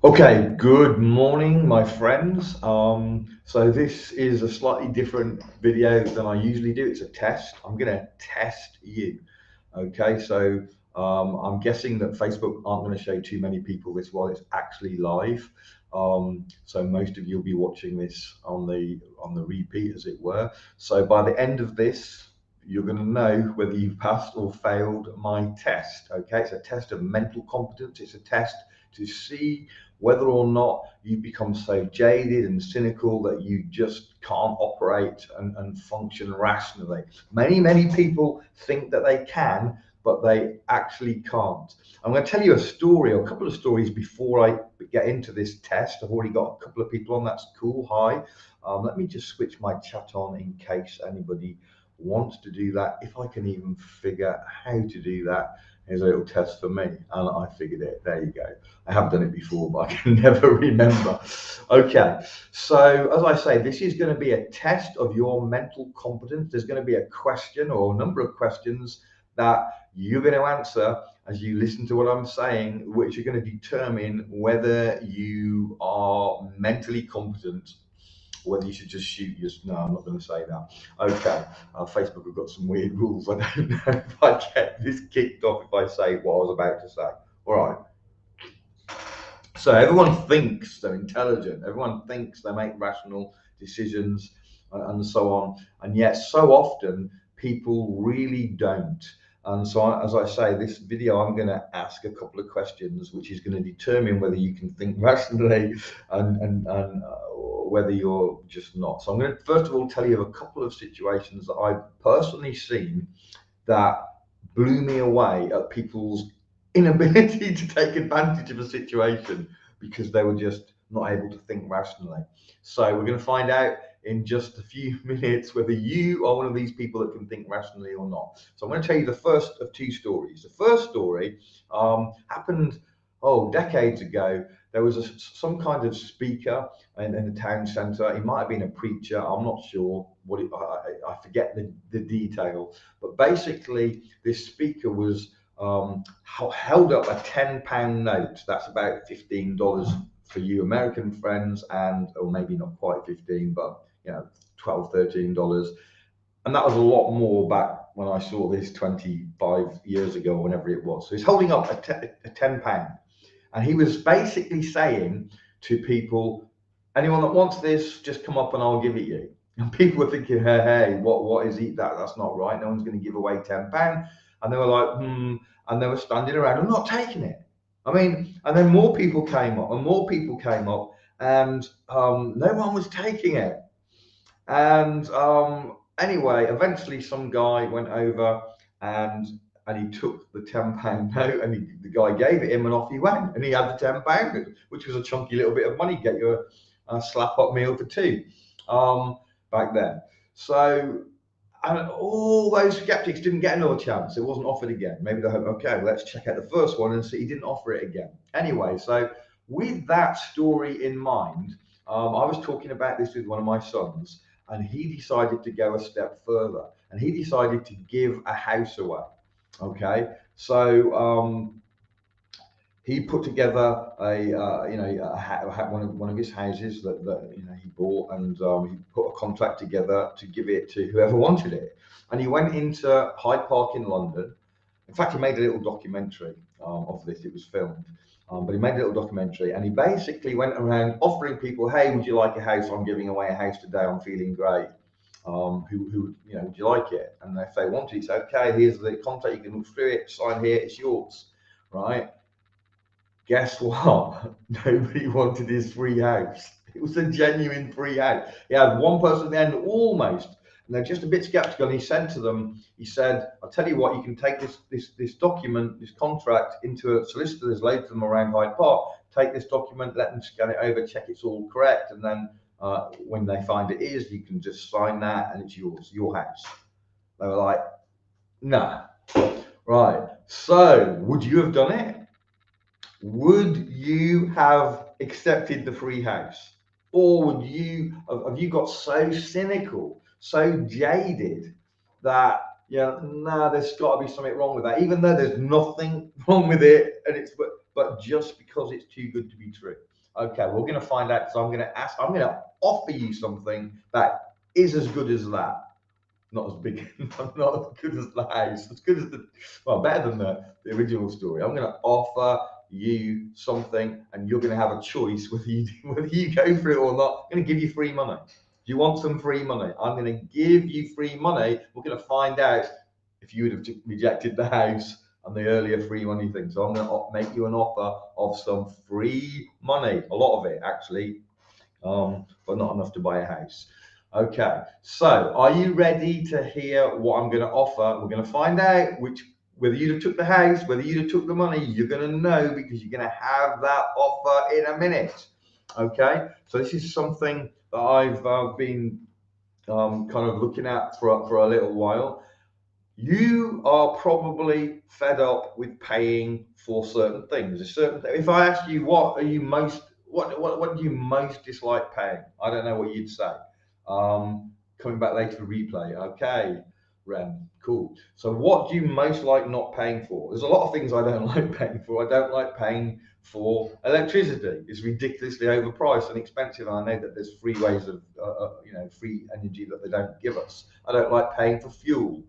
Okay, good morning, my friends. So this is a slightly different video than I usually do. It's a test. I'm going to test you. Okay, so I'm guessing that Facebook aren't going to show too many people this while it's actually live. So most of you will be watching this on the repeat, as it were. So by the end of this, you're going to know whether you've passed or failed my test. Okay, it's a test of mental competence. It's a test to see whether or not you become so jaded and cynical that you just can't operate and function rationally. Many people think that they can, but they actually can't. I'm going to tell you a story or a couple of stories before I get into this test. I've already got a couple of people on. That's cool. Hi. Let me just switch my chat on in case anybody wants to do that. If I can even figure how to do that. Here's a little test for me, and I figured it. There you go. I have done it before, but I can never remember. Okay, so as I say, this is going to be a test of your mental competence. There's going to be a question or a number of questions that you're going to answer as you listen to what I'm saying, which are going to determine whether you are mentally competent, or whether you should just shoot your. No, I'm not going to say that. Okay, Facebook have got some weird rules. I don't know if I get this kicked off if I say what I was about to say. All right. So everyone thinks they're intelligent. Everyone thinks they make rational decisions and so on. And yet, so often people really don't. And so, as I say, this video, I'm going to ask a couple of questions, which is going to determine whether you can think rationally and whether you're just not. So, I'm going to first of all tell you of a couple of situations that I've personally seen that blew me away at people's inability to take advantage of a situation because they were just not able to think rationally. So we're going to find out in just a few minutes whether you are one of these people that can think rationally or not. So I'm going to tell you the first of two stories. The first story happened decades ago. There was some kind of speaker in the town centre. He might have been a preacher. I'm not sure what I forget the detail. But basically, this speaker was held up a £10 note. That's about $15 for you American friends, and or maybe not quite 15, but 12, $13. And that was a lot more back when I saw this 25 years ago, whenever it was. So he's holding up a £10, and he was basically saying to people, anyone that wants this, just come up and I'll give it you. And people were thinking, hey, what is it? That's not right. No one's going to give away £10. And they were like, and they were standing around, I'm not taking it. I mean, and then more people came up and more people came up, and no one was taking it. And anyway, eventually some guy went over and he took the £10 note, and the guy gave it him, and off he went, and he had the £10, which was a chunky little bit of money, get you a slap up meal for two back then. So, and all those skeptics didn't get another chance. It wasn't offered again. Maybe they hope, okay, let's check out the first one and see. He didn't offer it again. Anyway, so with that story in mind, I was talking about this with one of my sons, and he decided to go a step further, and he decided to give a house away. Okay, so he put together one of his houses that he bought, and he put a contract together to give it to whoever wanted it. And he went into Hyde Park in London. In fact, he made a little documentary of this. It was filmed, but he made a little documentary, and he basically went around offering people, "Hey, would you like a house? I'm giving away a house today. I'm feeling great. Who would you like it?" And if they wanted, he said, "Okay, here's the contract. You can look through it, sign here. It's yours." Right? Guess what? Nobody wanted his free house. It was a genuine free house. He had one person at the end almost, and they're just a bit skeptical. And he said to them, he said, "I'll tell you what, you can take this document, this contract into a solicitor. There's loads of them around Hyde Park. Take this document, let them scan it over, check it's all correct, and then when they find it is, you can just sign that and it's yours, your house." They were like, "No." Right. So, would you have done it? Would you have accepted the free house? Or would you have you got so cynical, so jaded that no, there's got to be something wrong with that, even though there's nothing wrong with it, and it's but just because it's too good to be true. Okay, we're going to find out because I'm going to offer you something that is as good as that. Not as big, not as good as the house, as good as well, better than the original story. I'm going to offer you something, and you're going to have a choice whether you go for it or not. I'm going to give you free money. Do you want some free money? I'm going to give you free money. We're going to find out if you would have rejected the house and the earlier free money thing. So I'm going to make you an offer of some free money, a lot of it actually, but not enough to buy a house. Okay, so are you ready to hear what I'm going to offer? We're going to find out whether you'd have took the house, whether you'd have took the money. You're going to know because you're going to have that offer in a minute. Okay, so this is something that I've been kind of looking at for a little while. You are probably fed up with paying for certain things. If I ask you what do you most dislike paying? I don't know what you'd say. Coming back later for replay. Okay, Ren, cool. So what do you most like not paying for? There's a lot of things I don't like paying for. I don't like paying for electricity. It's ridiculously overpriced and expensive. And I know that there's free ways of, free energy that they don't give us. I don't like paying for fuel.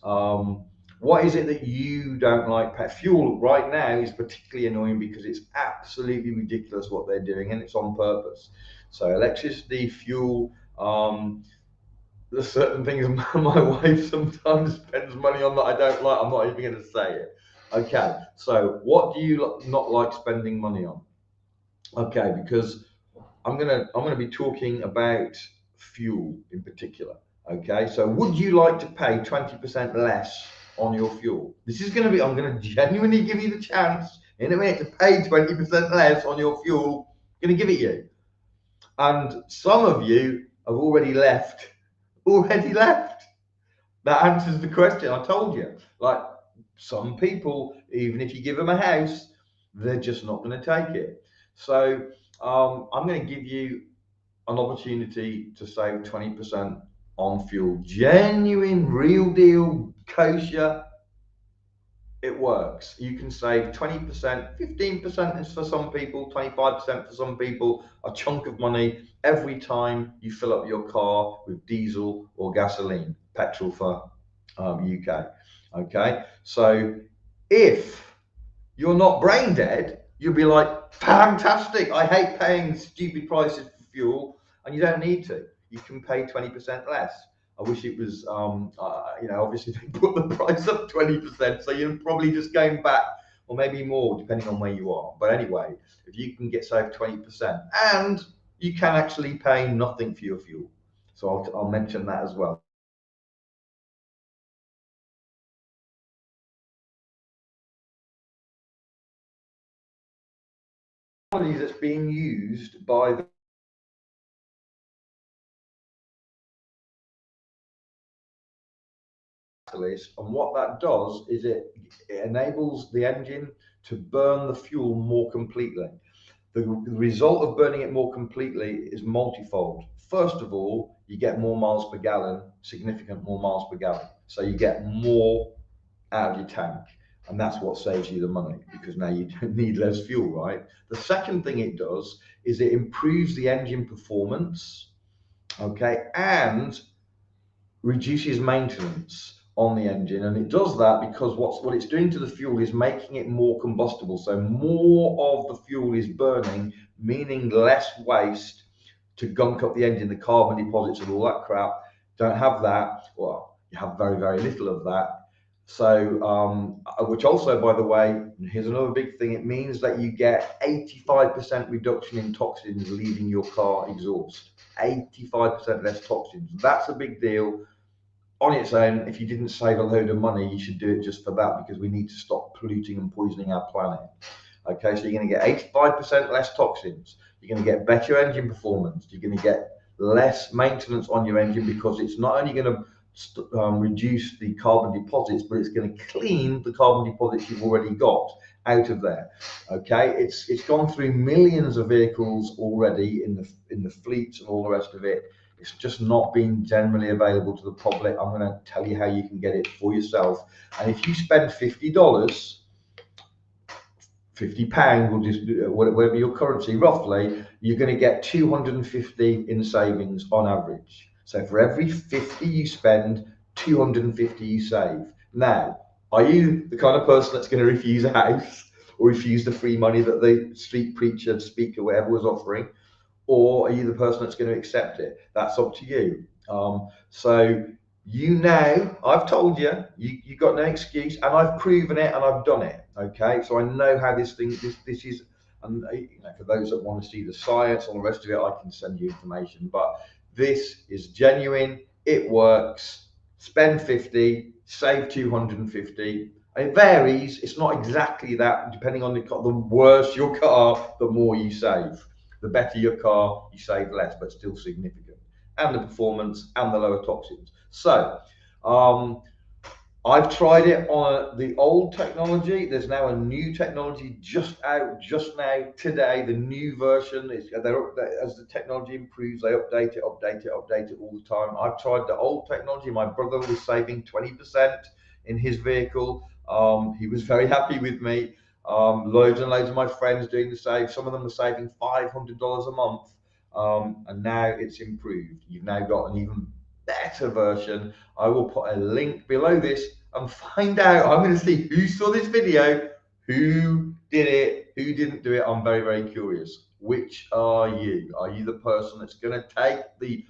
What is it that you don't like? Fuel right now is particularly annoying because it's absolutely ridiculous what they're doing, and it's on purpose. So electricity, fuel, there's certain things my wife sometimes spends money on that I don't like. I'm not even going to say it. Okay, so what do you not like spending money on? Okay, because I'm gonna be talking about fuel in particular. Okay, so would you like to pay 20% less on your fuel? I'm gonna genuinely give you the chance in a minute to pay 20% less on your fuel. I'm gonna give it you. And some of you have already left. Already left. That answers the question. I told you. Like some people, even if you give them a house, they're just not going to take it. So I'm going to give you an opportunity to save 20% on fuel. Genuine, real deal, kosher. It works. You can save 20%, 15% is for some people, 25% for some people, a chunk of money every time you fill up your car with diesel or gasoline, petrol for UK. Okay, so if you're not brain dead, you'll be like, fantastic, I hate paying stupid prices for fuel, and you don't need to. You can pay 20% less. I wish it was, obviously they put the price up 20%, so you're probably just going back, or maybe more, depending on where you are. But anyway, if you can get saved 20%, and you can actually pay nothing for your fuel. So I'll mention that as well. That's being used by the catalyst, and what that does is it enables the engine to burn the fuel more completely. The result of burning it more completely is multifold. First of all, you get more miles per gallon, significant more miles per gallon. So you get more out of your tank. And that's what saves you the money because now you need less fuel, right? The second thing it does is it improves the engine performance, okay, and reduces maintenance on the engine, and it does that because what it's doing to the fuel is making it more combustible. So more of the fuel is burning, meaning less waste to gunk up the engine, the carbon deposits and all that crap. Don't have that. Well, you have very, very little of that. So, which also, by the way, here's another big thing. It means that you get 85% reduction in toxins leaving your car exhaust. 85% less toxins. That's a big deal on its own. If you didn't save a load of money, you should do it just for that because we need to stop polluting and poisoning our planet. Okay, so you're going to get 85% less toxins. You're going to get better engine performance. You're going to get less maintenance on your engine because it's not only going to reduce the carbon deposits, but it's going to clean the carbon deposits you've already got out of there. Okay, it's gone through millions of vehicles already in the fleets and all the rest of it. It's just not being generally available to the public. I'm going to tell you how you can get it for yourself. And if you spend $50 £50, or just whatever your currency, roughly, you're going to get 250 in savings on average. So for every 50 you spend, 250 you save. Now, are you the kind of person that's going to refuse a house or refuse the free money that the street preacher, speaker, whatever was offering? Or are you the person that's going to accept it? That's up to you. So you now, I've told you, you got no excuse, and I've proven it and I've done it. Okay, so I know how this is. And for those that want to see the science and the rest of it, I can send you information. But this is genuine. It works. Spend 50, save 250. It varies. It's not exactly that. Depending on the worse your car, the more you save. The better your car, you save less, but still significant. And the performance and the lower toxins. So, I've tried it on the old technology. There's now a new technology just out just now today. The new version is as the technology improves, they update it all the time. I've tried the old technology. My brother was saving 20% in his vehicle. He was very happy with me. Loads and loads of my friends doing the same. Some of them are saving $500 a month. And now it's improved. You've now got an even better version. I will put a link below this and find out. I'm going to see who saw this video, who did it, who didn't do it. I'm very, very curious. Which are you? Are you the person that's going to take the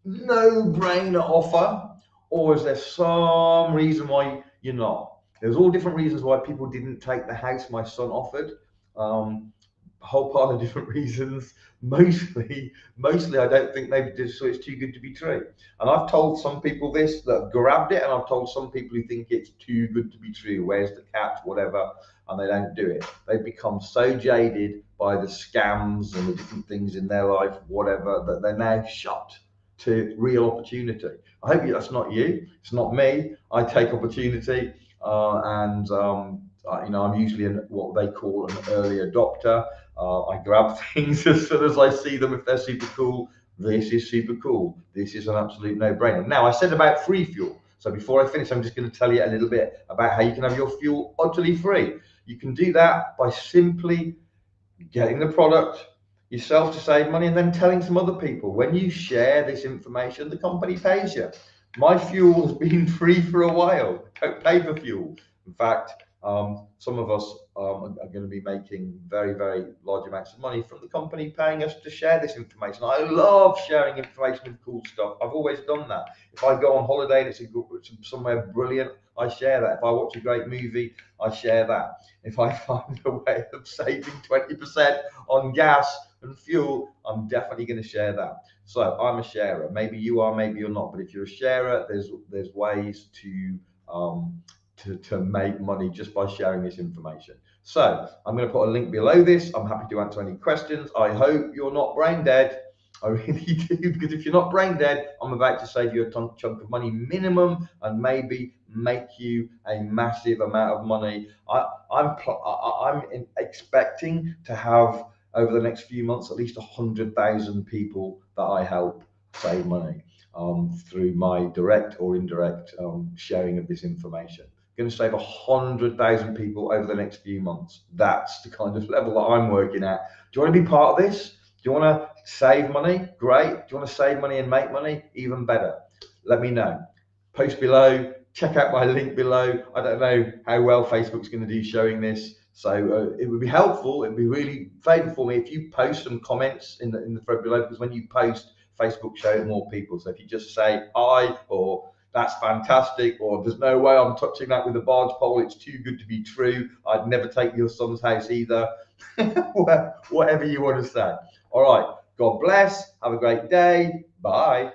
no-brainer offer, or is there some reason why you're not? There's all different reasons why people didn't take the house my son offered. A whole pile of different reasons. Mostly, I don't think they just so it's too good to be true. And I've told some people this that have grabbed it, and I've told some people who think it's too good to be true. Where's the catch? Whatever, and they don't do it. They've become so jaded by the scams and the different things in their life, whatever, that they're now shut to real opportunity. I hope that's not you. It's not me. I take opportunity, and I'm usually what they call an early adopter. I grab things as soon as I see them if they're super cool. This is super cool. This is an absolute no-brainer. Now, I said about free fuel. So before I finish, I'm just going to tell you a little bit about how you can have your fuel utterly free. You can do that by simply getting the product yourself to save money and then telling some other people. When you share this information, the company pays you. My fuel has been free for a while. Don't pay for fuel. In fact, some of us are going to be making very, very large amounts of money from the company paying us to share this information. I love sharing information with cool stuff. I've always done that. If I go on holiday and it's somewhere brilliant, I share that. If I watch a great movie, I share that. If I find a way of saving 20% on gas and fuel, I'm definitely going to share that. So I'm a sharer. Maybe you are, maybe you're not. But if you're a sharer, there's ways to make money just by sharing this information. So I'm going to put a link below this. I'm happy to answer any questions. I hope you're not brain dead. I really do, because if you're not brain dead, I'm about to save you a chunk of money minimum and maybe make you a massive amount of money. I'm expecting to have over the next few months at least 100,000 people that I help save money through my direct or indirect sharing of this information. Going to save 100,000 people over the next few months. That's the kind of level that I'm working at. Do you want to be part of this? Do you want to save money? Great. Do you want to save money and make money? Even better. Let me know. Post below. Check out my link below. I don't know how well Facebook's going to do showing this, so it would be helpful. It'd be really favourable for me if you post some comments in the thread below, because when you post, Facebook show it more people. So if you just say hi, or that's fantastic, or there's no way I'm touching that with a barge pole, it's too good to be true, I'd never take your son's house either. Whatever you want to say. All right. God bless. Have a great day. Bye.